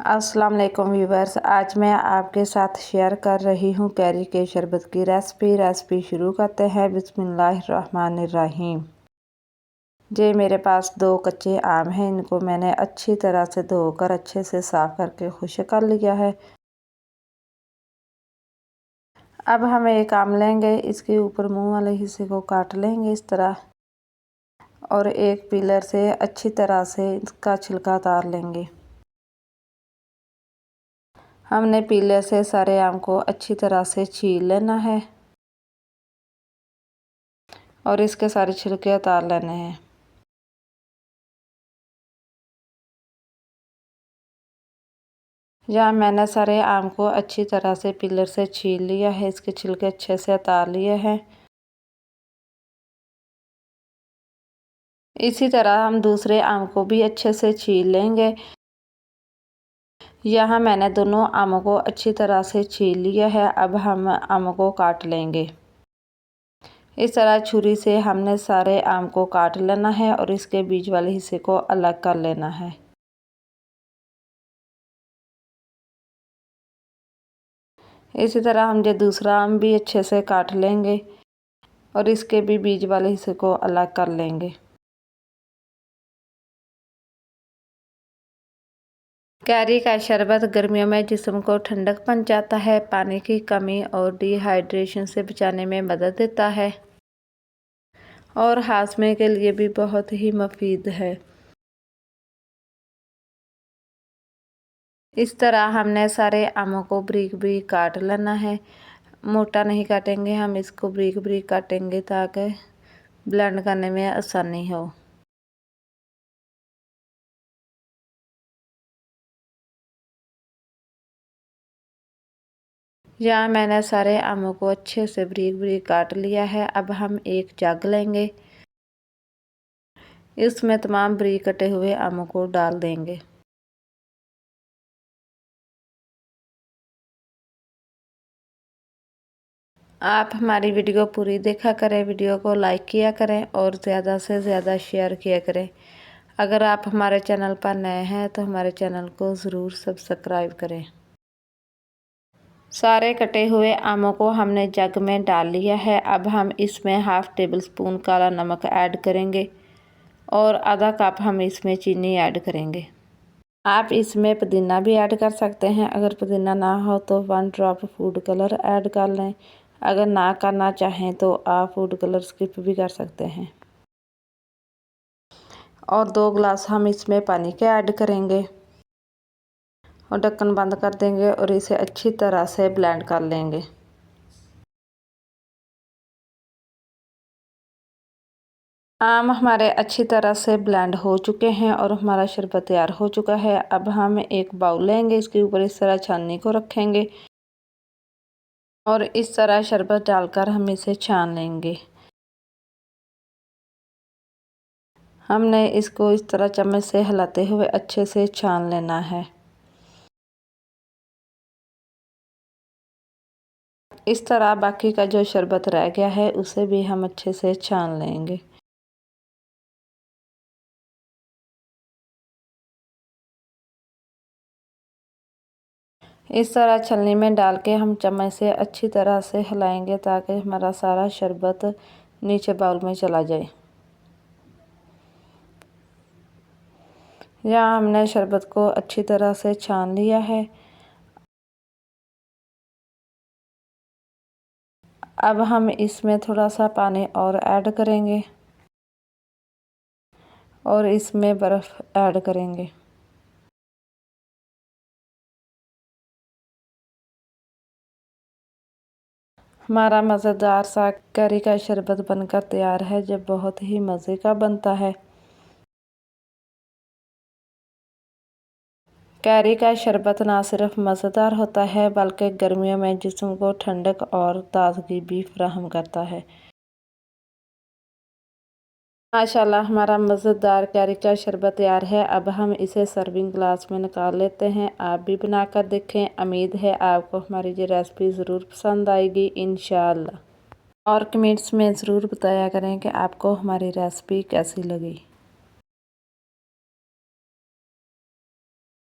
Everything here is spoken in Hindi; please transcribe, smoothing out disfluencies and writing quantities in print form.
अस्सलाम वालेकुम व्यूवर्स, आज मैं आपके साथ शेयर कर रही हूँ कैरी के शरबत की रेसिपी शुरू करते हैं। बिस्मिल्लाहिर्रहमानिर्रहीम। जे मेरे पास 2 कच्चे आम हैं, इनको मैंने अच्छी तरह से धोकर अच्छे से साफ़ करके खुश कर लिया है। अब हम एक आम लेंगे, इसके ऊपर मुंह वाले हिस्से को काट लेंगे इस तरह, और एक पीलर से अच्छी तरह से इसका छिलका उतार लेंगे। हमने पीलर से सारे आम को अच्छी तरह से छील लेना है और इसके सारे छिलके उतार लेने हैं। यहाँ मैंने सारे आम को अच्छी तरह से पीलर से छील लिया है, इसके छिलके अच्छे से उतार लिए हैं। इसी तरह हम दूसरे आम को भी अच्छे से छील लेंगे। यहाँ मैंने दोनों आमों को अच्छी तरह से छील लिया है। अब हम आमों को काट लेंगे। इस तरह छुरी से हमने सारे आम को काट लेना है और इसके बीज वाले हिस्से को अलग कर लेना है। इसी तरह हम जो दूसरा आम भी अच्छे से काट लेंगे और इसके भी बीज वाले हिस्से को अलग कर लेंगे। कैरी का शरबत गर्मियों में जिस्म को ठंडक पहुंचाता है, पानी की कमी और डिहाइड्रेशन से बचाने में मदद देता है और हाजमे के लिए भी बहुत ही मुफीद है। इस तरह हमने सारे आमों को बारीक बारीक काट लेना है। मोटा नहीं काटेंगे, हम इसको बारीक बारीक काटेंगे ताकि ब्लेंड करने में आसानी हो। यहाँ मैंने सारे आमों को अच्छे से बारीक बारीक काट लिया है। अब हम एक जग लेंगे, इसमें तमाम बारीक कटे हुए आमों को डाल देंगे। आप हमारी वीडियो पूरी देखा करें, वीडियो को लाइक किया करें और ज़्यादा से ज़्यादा शेयर किया करें। अगर आप हमारे चैनल पर नए हैं तो हमारे चैनल को ज़रूर सब्सक्राइब करें। सारे कटे हुए आमों को हमने जग में डाल लिया है। अब हम इसमें हाफ़ टेबल स्पून काला नमक ऐड करेंगे और आधा कप हम इसमें चीनी ऐड करेंगे। आप इसमें पुदीना भी ऐड कर सकते हैं। अगर पुदीना ना हो तो 1 ड्रॉप फूड कलर ऐड कर लें। अगर ना करना चाहें तो आप फूड कलर स्किप भी कर सकते हैं। और 2 गिलास हम इसमें पानी के ऐड करेंगे और ढक्कन बंद कर देंगे और इसे अच्छी तरह से ब्लेंड कर लेंगे। आम हमारे अच्छी तरह से ब्लेंड हो चुके हैं और हमारा शरबत तैयार हो चुका है। अब हम एक बाउल लेंगे, इसके ऊपर इस तरह छाननी को रखेंगे और इस तरह शरबत डालकर हम इसे छान लेंगे। हमने इसको इस तरह चम्मच से हिलाते हुए अच्छे से छान लेना है। इस तरह बाकी का जो शरबत रह गया है उसे भी हम अच्छे से छान लेंगे। इस तरह छलनी में डाल के हम चम्मच से अच्छी तरह से हिलाएंगे ताकि हमारा सारा शरबत नीचे बाउल में चला जाए। यहाँ हमने शरबत को अच्छी तरह से छान लिया है। अब हम इसमें थोड़ा सा पानी और ऐड करेंगे और इसमें बर्फ़ ऐड करेंगे। हमारा मज़ेदार सा कैरी का शरबत बनकर तैयार है, जो बहुत ही मज़े का बनता है। कैरी का शरबत ना सिर्फ मज़ेदार होता है बल्कि गर्मियों में जिस्म को ठंडक और ताज़गी भी फराहम करता है। माशाल्लाह हमारा मज़ेदार कैरी का शरबत तैयार है। अब हम इसे सर्विंग ग्लास में निकाल लेते हैं। आप भी बनाकर देखें। उम्मीद है आपको हमारी ये रेसिपी ज़रूर पसंद आएगी इंशाअल्लाह। और कमेंट्स में ज़रूर बताया करें कि आपको हमारी रेसिपी कैसी लगी।